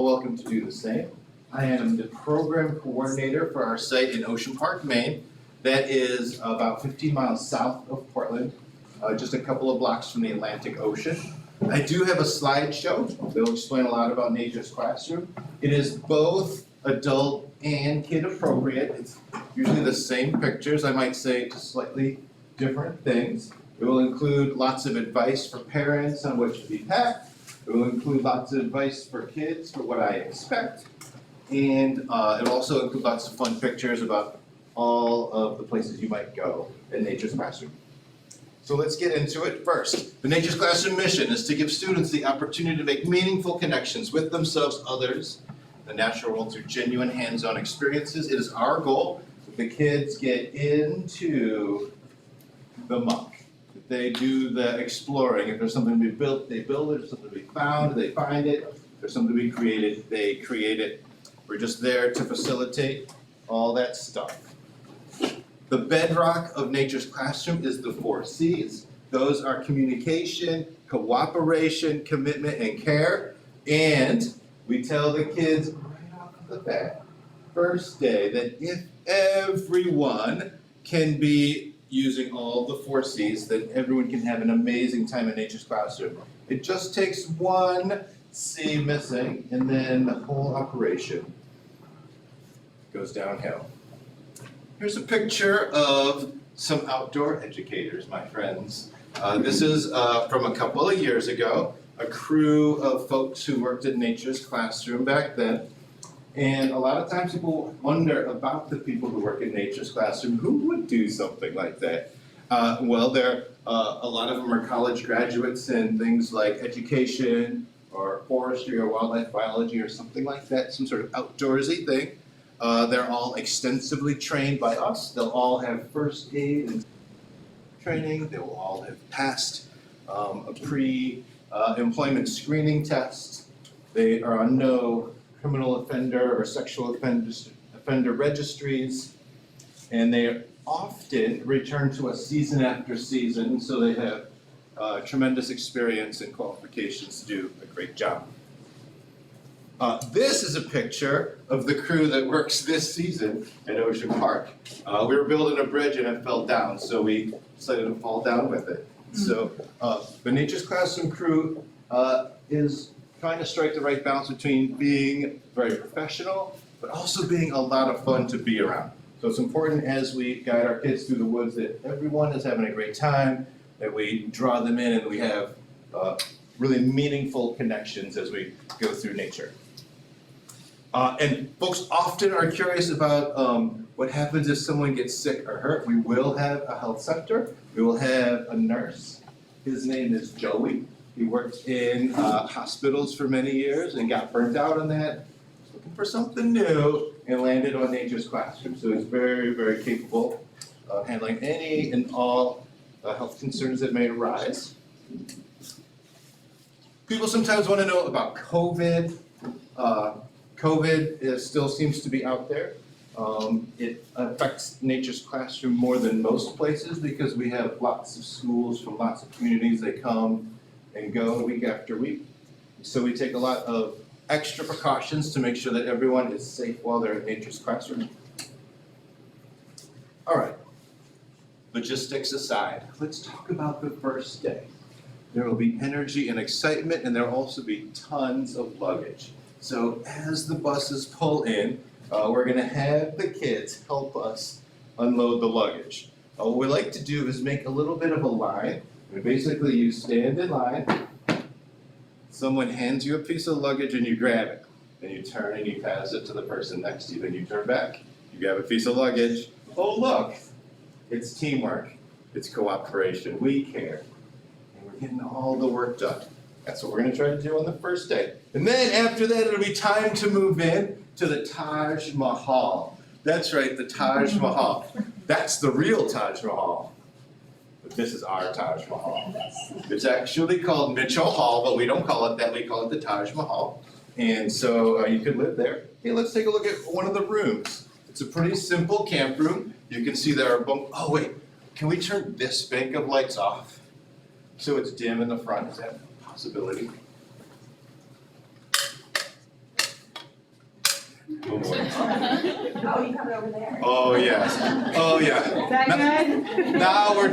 Welcome to do the same. I am the program coordinator for our site in Ocean Park, Maine. That is about 15 miles south of Portland, just a couple of blocks from the Atlantic Ocean. I do have a slideshow that will explain a lot about Nature's Classroom. It is both adult and kid appropriate. It's usually the same pictures, I might say just slightly different things. It will include lots of advice for parents on what should be packed. It will include lots of advice for kids for what I expect. And it will also include lots of fun pictures about all of the places you might go in Nature's Classroom. So let's get into it first. The Nature's Classroom mission is to give students the opportunity to make meaningful connections with themselves, others, the natural world through genuine hands-on experiences. It is our goal that the kids get into the muck. They do the exploring. If there's something to be built, they build it. If there's something to be found, they find it. If there's something to be created, they create it. We're just there to facilitate all that stuff. The bedrock of Nature's Classroom is the 4 C's. Those are communication, cooperation, commitment, and care. And we tell the kids right off the bat, first day, that if everyone can be using all the 4 C's, that everyone can have an amazing time in Nature's Classroom. It just takes 1 C missing, and then the whole operation goes downhill. Here's a picture of some outdoor educators, my friends. This is from a couple of years ago, a crew of folks who worked at Nature's Classroom back then. And a lot of times people wonder about the people who work in Nature's Classroom. Who would do something like that? Well, a lot of them are college graduates in things like education or forestry or wildlife biology or something like that, some sort of outdoorsy thing. They're all extensively trained by us. They'll all have first aid and training. They will all have passed a pre-employment screening test. They are on no criminal offender or sexual offender registries, and they often return to us season after season, so they have tremendous experience and qualifications to do a great job. This is a picture of the crew that works this season at Ocean Park. We were building a bridge and it fell down, so we decided to fall down with it. So the Nature's Classroom crew is trying to strike the right balance between being very professional, but also being a lot of fun to be around. So it's important as we guide our kids through the woods that everyone is having a great time, that we draw them in, and we have really meaningful connections as we go through nature. And folks often are curious about what happens if someone gets sick or hurt. We will have a health center. We will have a nurse. His name is Joey. He worked in hospitals for many years and got burnt out on that, was looking for something new, and landed on Nature's Classroom. So he's very, very capable of handling any and all health concerns that may arise. People sometimes want to know about COVID. COVID still seems to be out there. It affects Nature's Classroom more than most places because we have lots of schools from lots of communities. They come and go week after week. So we take a lot of extra precautions to make sure that everyone is safe while they're at Nature's Classroom. All right, logistics aside, let's talk about the first day. There will be energy and excitement, and there will also be tons of luggage. So as the buses pull in, we're gonna have the kids help us unload the luggage. What we like to do is make a little bit of a line. Basically, you stand in line, someone hands you a piece of luggage and you grab it. Then you turn and you pass it to the person next to you. Then you turn back, you grab a piece of luggage. Oh look, it's teamwork, it's cooperation, we care. And we're getting all the work done. That's what we're gonna try to do on the first day. And then after that, it'll be time to move in to the Taj Mahal. That's right, the Taj Mahal. That's the real Taj Mahal. This is our Taj Mahal. It's actually called Mitchell Hall, but we don't call it that. We call it the Taj Mahal. And so you could live there. Hey, let's take a look at one of the rooms. It's a pretty simple camp room. You can see there are oh wait, can we turn this bank of lights off so it's dim in the front? Is that a possibility? Oh, you have it over there. Oh, yes. Oh, yeah. Is that good? Now we're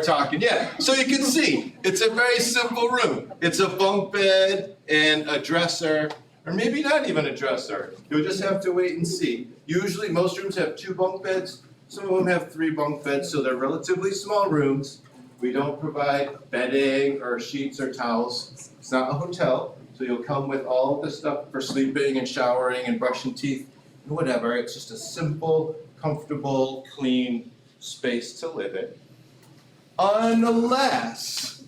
talking. Yeah, so you can see, it's a very simple room. It's a bunk bed and a dresser, or maybe not even a dresser. You'll just have to wait and see. Usually, most rooms have 2 bunk beds. Some of them have 3 bunk beds, so they're relatively small rooms. We don't provide bedding or sheets or towels. It's not a hotel, so you'll come with all of the stuff for sleeping and showering and brushing teeth and whatever. It's just a simple, comfortable, clean space to live in. Unless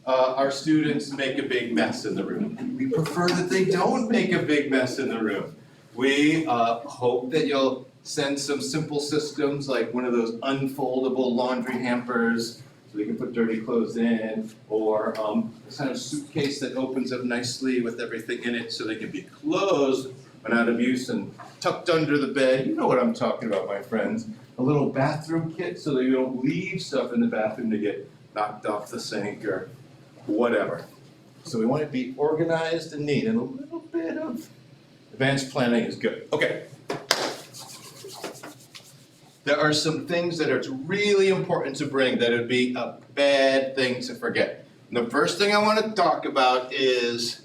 our students make a big mess in the room. We prefer that they don't make a big mess in the room. We hope that you'll send some simple systems like one of those unfoldable laundry hampers so they can put dirty clothes in, or a kind of suitcase that opens up nicely with everything in it so they can be closed when out of use and tucked under the bed. You know what I'm talking about, my friends. A little bathroom kit so that you don't leave stuff in the bathroom to get knocked off the sink or whatever. So we want to be organized and neat, and a little bit of advanced planning is good. Okay. There are some things that are really important to bring that would be a bad thing to forget. And the first thing I want to talk about is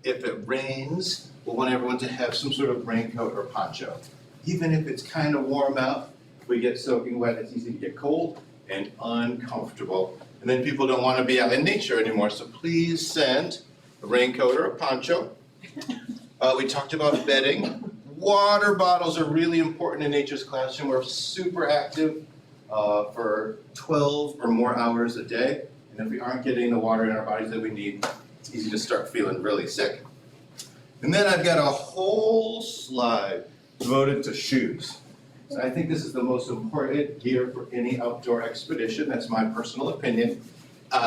if it rains, we'll want everyone to have some sort of raincoat or poncho. Even if it's kind of warm out, if we get soaking wet, it's easy to get cold and uncomfortable. And then people don't want to be out in nature anymore, so please send a raincoat or a poncho. We talked about bedding. Water bottles are really important in nature's classroom. We're super active for 12 or more hours a day. And if we aren't getting the water in our bodies that we need, it's easy to start feeling really sick. And then I've got a whole slide devoted to shoes. So I think this is the most important gear for any outdoor expedition. That's my personal opinion.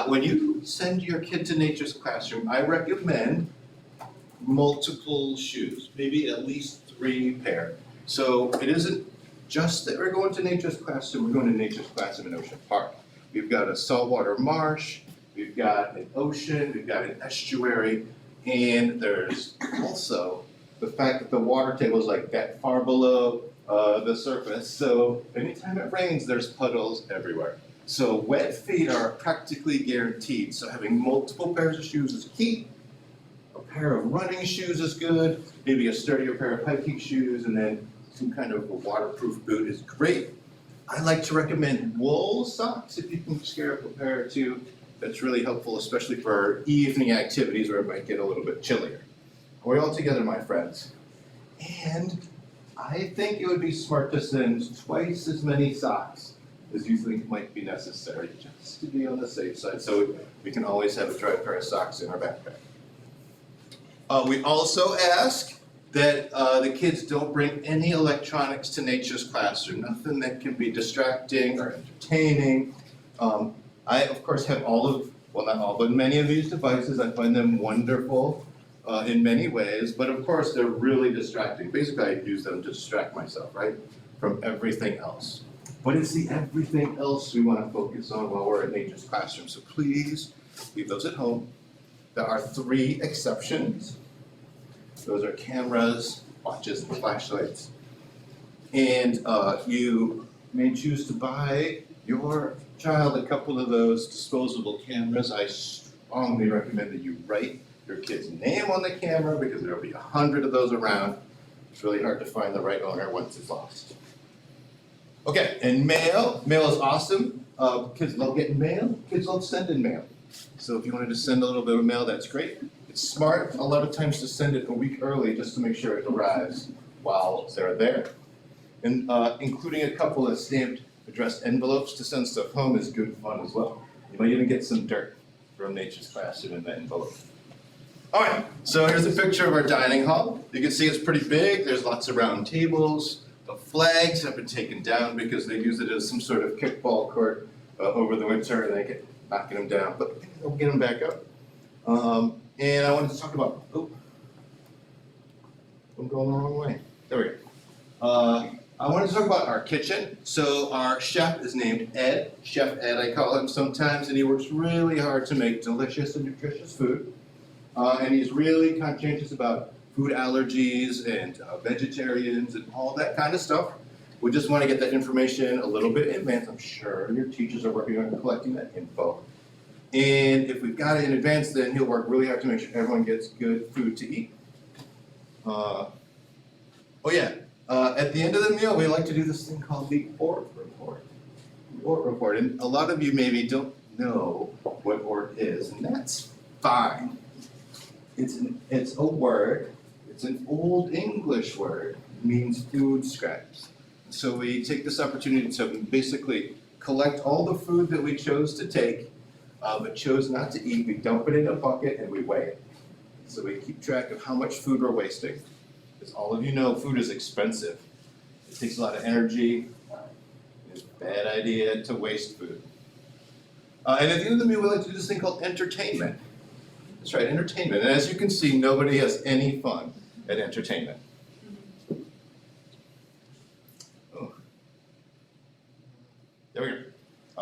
When you send your kid to nature's classroom, I recommend multiple shoes, maybe at least 3 pair. So it isn't just that we're going to nature's classroom, we're going to nature's classroom in Ocean Park. We've got a saltwater marsh, we've got an ocean, we've got an estuary, and there's also the fact that the water table is like that far below the surface. So anytime it rains, there's puddles everywhere. So wet feet are practically guaranteed. So having multiple pairs of shoes is key. A pair of running shoes is good, maybe a sturdier pair of hiking shoes, and then some kind of a waterproof boot is great. I like to recommend wool socks if you can scare up a pair or 2. That's really helpful, especially for evening activities where it might get a little bit chillier. Are we all together, my friends? And I think it would be smart to send twice as many socks as you think might be necessary, just to be on the safe side, so we can always have a dry pair of socks in our backpack. We also ask that the kids don't bring any electronics to nature's classroom, nothing that can be distracting or entertaining. I, of course, have not all, but many of these devices. I find them wonderful in many ways, but of course they're really distracting. Basically, I use them to distract myself, right, from everything else. But it's the everything else we want to focus on while we're in nature's classroom, so please leave those at home. There are 3 exceptions. Those are cameras, watches, and flashlights. And you may choose to buy your child a couple of those disposable cameras. I strongly recommend that you write your kid's name on the camera because there'll be 100 of those around. It's really hard to find the right owner once it's lost. Okay, and mail. Mail is awesome. Kids love getting mail. Kids love sending mail. So if you wanted to send a little bit of mail, that's great. It's smart a lot of times to send it a week early just to make sure it arrives while they're there. And including a couple of stamped addressed envelopes to send stuff home is good fun as well. You might even get some dirt from nature's classroom in that envelope. All right, so here's a picture of our dining hall. You can see it's pretty big. There's lots of round tables. The flags have been taken down because they use it as some sort of kickball court over the winter, and they get knocking them down, but they'll get them back up. And I wanted to talk about, I'm going the wrong way. There we go. I wanted to talk about our kitchen. So our chef is named Ed, Chef Ed I call him sometimes, and he works really hard to make delicious and nutritious food. And he's really conscientious about food allergies and vegetarians and all that kind of stuff. We just want to get that information a little bit in advance. I'm sure your teachers are working on collecting that info. And if we've got it in advance, then he'll work really hard to make sure everyone gets good food to eat. At the end of the meal, we like to do this thing called the ORT report. The ORT report, and a lot of you maybe don't know what ORT is, and that's fine. It's a word, it's an old English word, it means food scraps. So we take this opportunity to basically collect all the food that we chose to take, but chose not to eat. We dump it in a bucket and we weigh it. So we keep track of how much food we're wasting. As all of you know, food is expensive. It takes a lot of energy. It's a bad idea to waste food. And at the end of the meal, we like to do this thing called entertainment. That's right, entertainment. And as you can see, nobody has any fun at entertainment. Oh. There we go.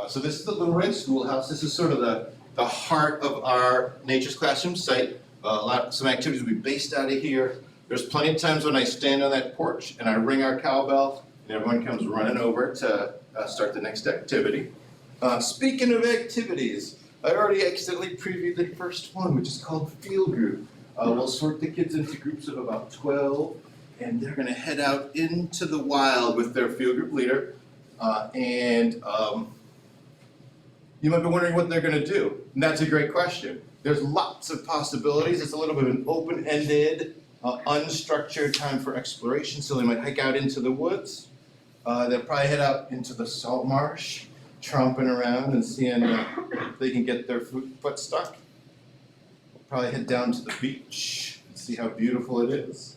So this is the Little Red Schoolhouse. This is sort of the heart of our Nature's Classroom site. Some activities will be based out of here. There's plenty of times when I stand on that porch and I ring our cowbell and everyone comes running over to start the next activity. Speaking of activities, I already accidentally previewed the first one, which is called Field Group. We'll sort the kids into groups of about 12, and they're going to head out into the wild with their field group leader. You might be wondering what they're going to do, and that's a great question. There's lots of possibilities. It's a little bit of an open-ended, unstructured time for exploration, so they might hike out into the woods. They'll probably head out into the salt marsh, tromping around and seeing if they can get their foot stuck. Probably head down to the beach and see how beautiful it is.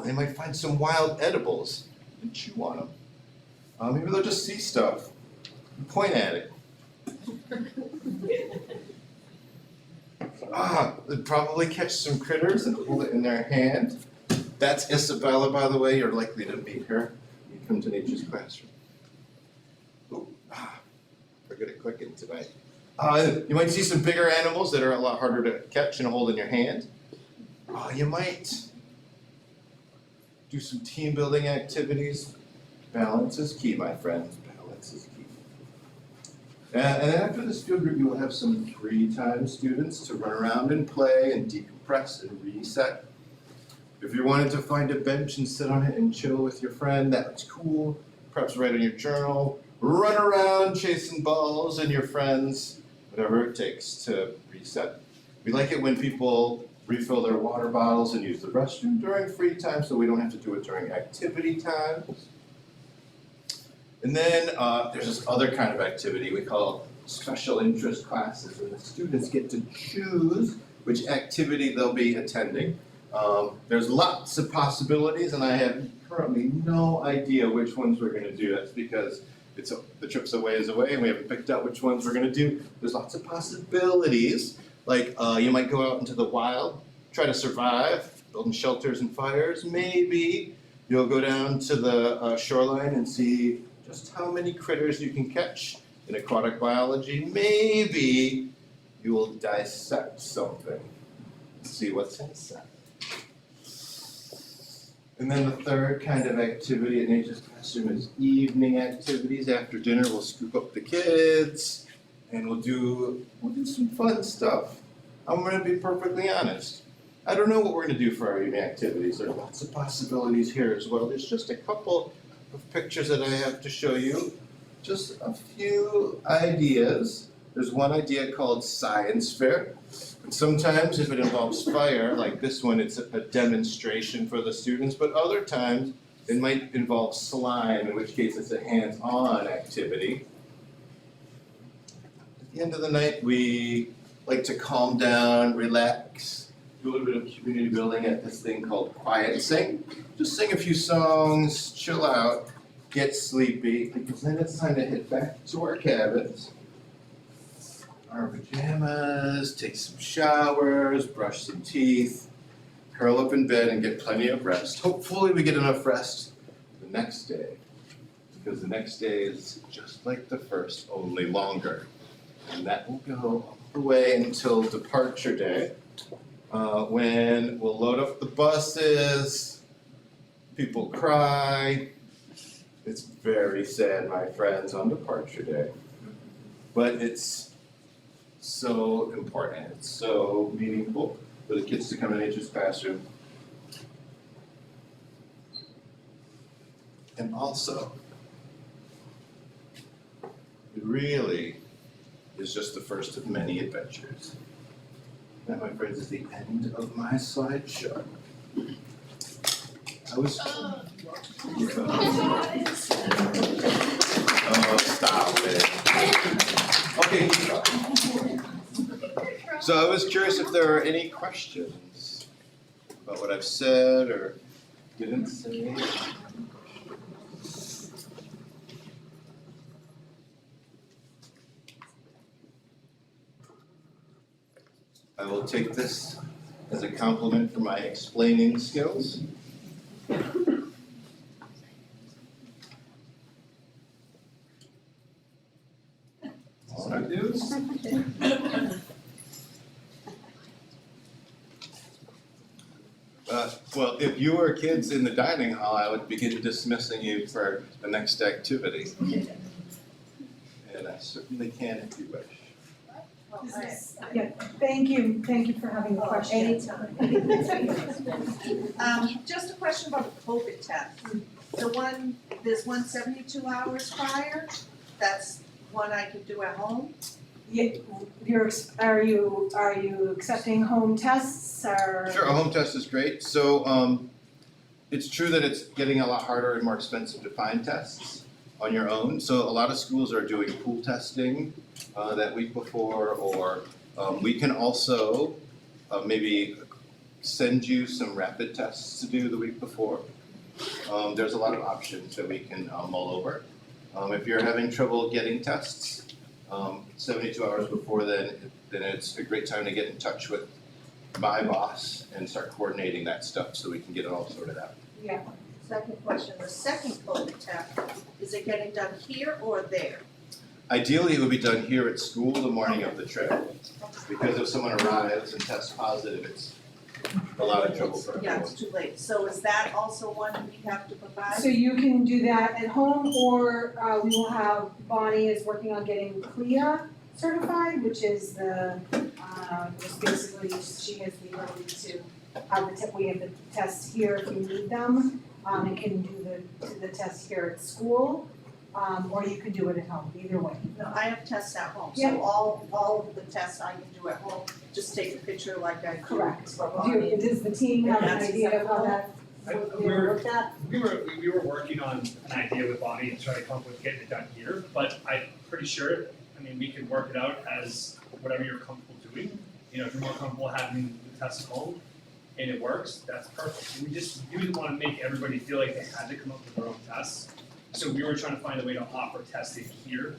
They might find some wild edibles and chew on them. Maybe they'll just see stuff and point at it. They'd probably catch some critters and hold it in their hand. That's Isabella, by the way. You're likely to meet her when you come to Nature's Classroom. We're good at clicking tonight. You might see some bigger animals that are a lot harder to catch and hold in your hand. You might do some team building activities. Balance is key, my friends. Balance is key. And after this field group, you will have some free time, students, to run around and play and decompress and reset. If you wanted to find a bench and sit on it and chill with your friend, that's cool. Perhaps write in your journal. Run around chasing balls and your friends, whatever it takes to reset. We like it when people refill their water bottles and use the restroom during free time, so we don't have to do it during activity times. And then there's this other kind of activity we call special interest classes, and the students get to choose which activity they'll be attending. There's lots of possibilities, and I have currently no idea which ones we're going to do. That's because the trip's a ways away, and we haven't picked out which ones we're going to do. There's lots of possibilities, like you might go out into the wild, try to survive, building shelters and fires. Maybe you'll go down to the shoreline and see just how many critters you can catch in aquatic biology. Maybe you will dissect something, see what's inside. And then the third kind of activity at Nature's Classroom is evening activities. After dinner, we'll scoop up the kids and we'll do some fun stuff. I'm going to be perfectly honest. I don't know what we're going to do for our evening activities. There are lots of possibilities here as well. There's just a couple of pictures that I have to show you. Just a few ideas. There's one idea called science fair. And sometimes if it involves fire, like this one, it's a demonstration for the students, but other times it might involve slime, in which case it's a hands-on activity. At the end of the night, we like to calm down, relax, do a little bit of community building at this thing called Quiet Sing. Just sing a few songs, chill out, get sleepy, because then it's time to head back to our cabins. Our pajamas, take some showers, brush some teeth, curl up in bed and get plenty of rest. Hopefully we get enough rest the next day, because the next day is just like the first, only longer. And that will go all the way until departure day. When we'll load up the buses, people cry. It's very sad, my friends, on Departure Day. But it's so important, it's so meaningful for the kids to come in nature's classroom. And also, it really is just the first of many adventures. That, my friends, is the end of my slideshow. I was. Oh, stop it. Okay. So I was curious if there are any questions about what I've said or didn't say. I will take this as a compliment for my explaining skills. All right, dudes. Well, if you were kids in the dining hall, I would begin dismissing you for the next activity. And I certainly can if you wish. Yeah, thank you for having the question. Anytime. Just a question about the COVID test. There's one 72 hours prior, that's one I could do at home? Yeah, are you accepting home tests or? Sure, a home test is great. So it's true that it's getting a lot harder and more expensive to find tests on your own. So a lot of schools are doing pool testing that week before, or we can also maybe send you some rapid tests to do the week before. There's a lot of options that we can mull over. If you're having trouble getting tests 72 hours before then it's a great time to get in touch with my boss and start coordinating that stuff so we can get it all sorted out. Yeah. Second question, the second COVID test, is it getting done here or there? Ideally, it would be done here at school the morning of the trip, because if someone arrives and tests positive, it's a lot of trouble for Yeah, everyone. it's too late. So is that also one we have to provide? So you can do that at home, or we will have, Bonnie is working on getting CLIA certified, which is just basically, she has the ability to have we have the tests here if you need them, and can do the test here at school, or you can do it at home, either way. No, I have tests at home, Yeah. so all of the tests I can do at home, just take a picture like I do. Correct. for Bonnie. Does the team have an That's idea of how that We will were, work that? we were working on an idea with Bonnie and trying to come up with getting it done here, but I'm pretty sure, I mean, we could work it out as whatever you're comfortable doing. You know, if you're more comfortable having the test at home and it works, that's perfect. We didn't wanna make everybody feel like they had to come up with their own tests. So we were trying to find a way to offer testing here.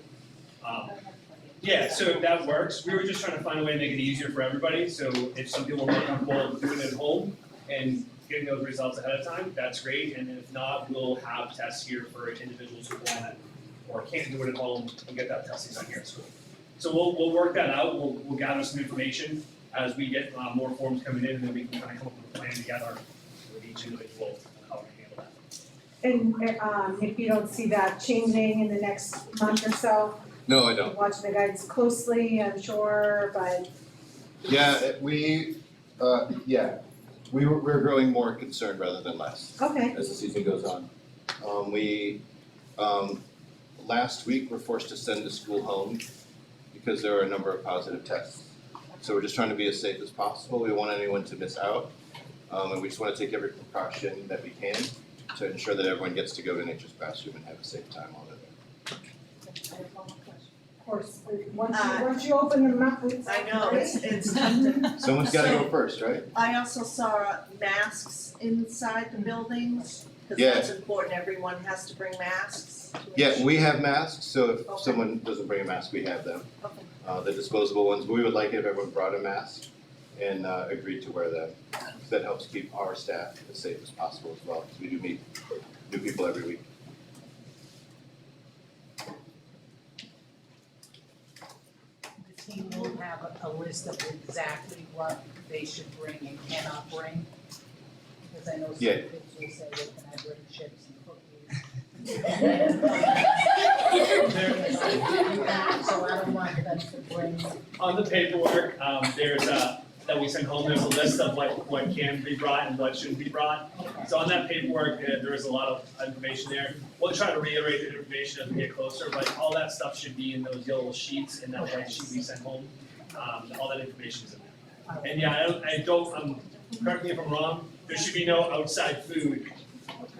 Yeah, so if that works, we were just trying to find a way to make it easier for everybody, so if some people are more comfortable doing it at home and getting those results ahead of time, that's great, and then if not, we'll have tests here for individuals who want or can't do it at home and get that testing done here at school. So we'll work that out, we'll gather some information as we get more forms coming in, and then we can kind of come up with a plan together with each individual on how to handle that. And if you don't see that changing in the next month or so, No, I don't. watching the guidance closely, I'm sure, but Yeah, we're growing more concerned rather than less okay. as the season goes on. Last week, we're forced to send the school home because there are a number of positive tests. So we're just trying to be as safe as possible. We don't want anyone to miss out. And we just want to take every precaution that we can to ensure that everyone gets to go to nature's classroom and have a safe time while they're there. Of course, once you open the mouth, it's. I know, it's tempting. Someone's gotta go first, right? I also saw masks inside the buildings, because Yeah. that's important, everyone has to bring masks. to Yeah, ensure- we have masks, so if Okay. someone doesn't bring a mask, we have them. Okay. The disposable ones, we would like it if everyone brought a mask and agreed to wear them. That helps keep our staff as safe as possible as well, because we do meet new people every week. The team will have a list of exactly what they should bring and cannot bring? Because I know some Yeah. kids will say, well, can I bring chips and cookies? So I don't want them to bring. On the paperwork, there's that we send home, there's a list of what can be brought and what shouldn't be brought. So on that paperwork, there is a lot of information there. We'll try to reiterate the information as we get closer, but all that stuff should be in those yellow sheets and that white sheet we send home. All that information is in there. And yeah, correct me if I'm wrong, there should be no outside food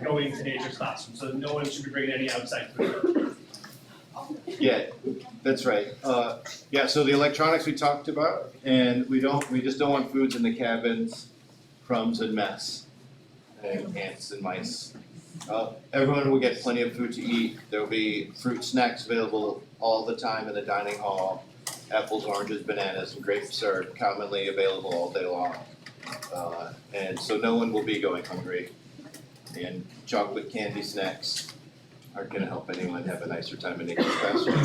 going to nature's classroom, so no one should be bringing any outside food. Yeah, that's right. Yeah, so the electronics we talked about, and we just don't want foods in the cabins, crumbs and mess, and ants and mice. Everyone will get plenty of food to eat. There'll be fruit snacks available all the time in the dining hall. Apples, oranges, bananas, and grapes are commonly available all day long. And so no one will be going hungry. And chocolate candy snacks aren't gonna help anyone have a nicer time in nature's classroom.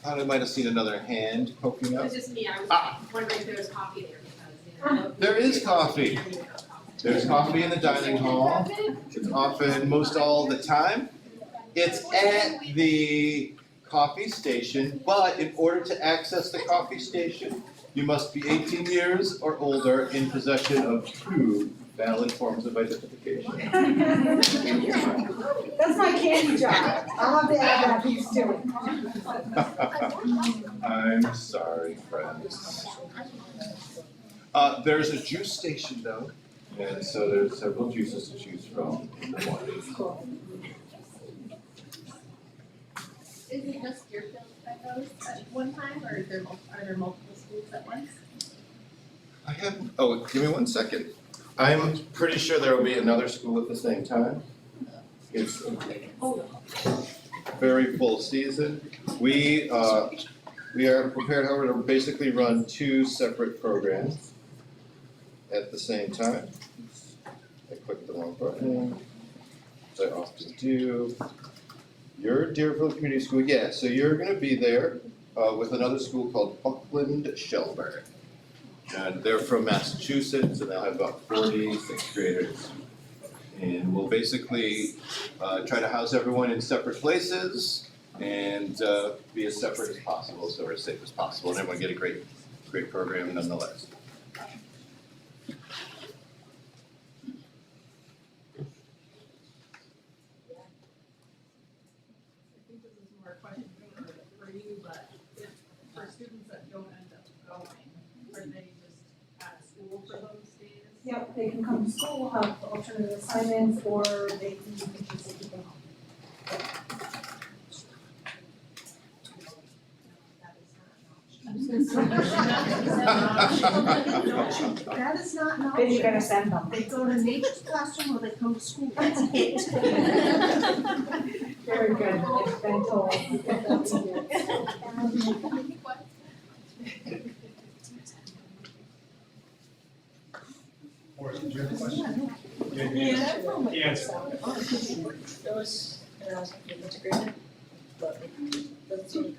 Thought I might have seen another hand poking It up. was just me, I was Ah. wondering if there was coffee there because, There is coffee. There's coffee in the dining hall. It's often, most all the time. It's at the coffee station, but in order to access the coffee station, you must be 18 years or older in possession of 2 valid forms of identification. That's my candy jar. I'll have to add that piece to it. I'm sorry, friends. There's a juice station though, and so there's several juices to choose from in the morning. Is it just Deerfield that goes at one time, or are there multiple schools at once? Give me 1 second. I'm pretty sure there will be another school at the same time. It's a very full season. We are prepared, however, to basically run 2 separate programs at the same time. I clicked the wrong button, as I often do. Your Deerfield Community School, yeah, so you're gonna be there with another school called Buckland Shelburne. And they're from Massachusetts, and they'll have about 40 sixth graders. And we'll basically try to house everyone in separate places and be as separate as possible, so we're as safe as possible, and everyone get a great program nonetheless. I think this is more a question for you, but if, for students that don't end up going, are they just at school for those days? Yep, they can come to school, have alternative assignments, or they can just keep them home. That is not an option. Then you gotta send them. They go to nature's classroom or they come to school, that's it. Very good, it's been told. Or did you have a question? Yeah. Those, integrated, but let's see.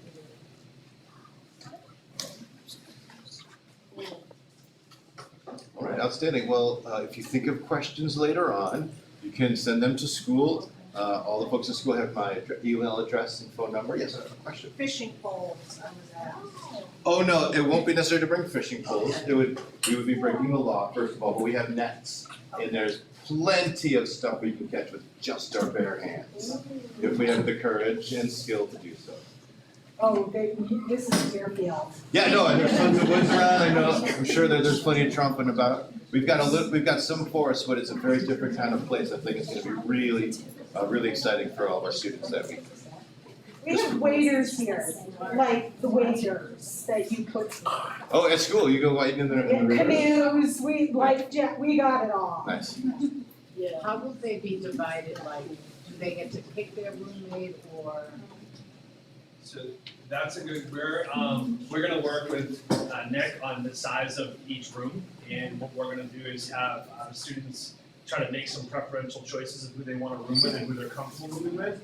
All right, outstanding. Well, if you think of questions later on, you can send them to school. All the folks at school have my email address and phone number. Yes, I have a question. Fishing poles, I was asked. Oh, no, it won't be necessary to bring fishing poles. We would be breaking the law, first of all, but we have nets. And there's plenty of stuff we can catch with just our bare hands, if we have the courage and skill to do so. Oh, this is Deerfield. Yeah, no, and there's tons of woods around, I know, I'm sure that there's plenty of trumping about. We've got some forests, but it's a very different kind of place. I think it's gonna be really, really exciting for all of our students that week. We have waiters here, like the waiters that you put Oh, at school, you go wading in the in river? canoes, we got it all. Nice. Yeah. How will they be divided, like, do they get to pick their roommate, or? So that's a good, we're gonna work with Nick on the size of each room, and what we're gonna do is have students try to make some preferential choices of who they wanna room with and who they're comfortable rooming with.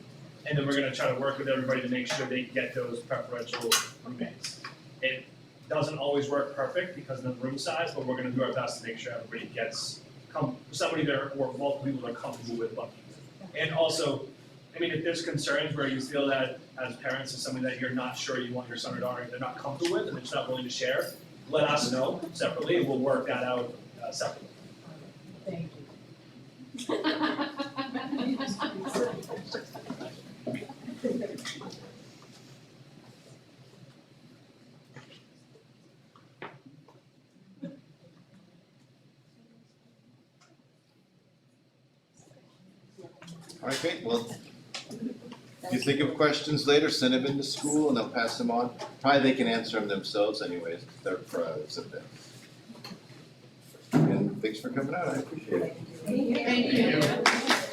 And then we're gonna try to work with everybody to make sure they get those preferential roommates. It doesn't always work perfect because of the room size, but we're gonna do our best to make sure everybody gets somebody there or multiple people they're comfortable with booking. And also, I mean, if there's concerns where you feel that as parents is something that you're not sure you want your son or daughter, they're not comfortable with and they're just not willing to share, let us know separately and we'll work that out separately. Thank you. All right, great, well, if you think of questions later, send them into school and they'll pass them on. Probably they can answer them themselves anyways, they're pros at that. And thanks for coming out, I appreciate it. Thank you. Thank you.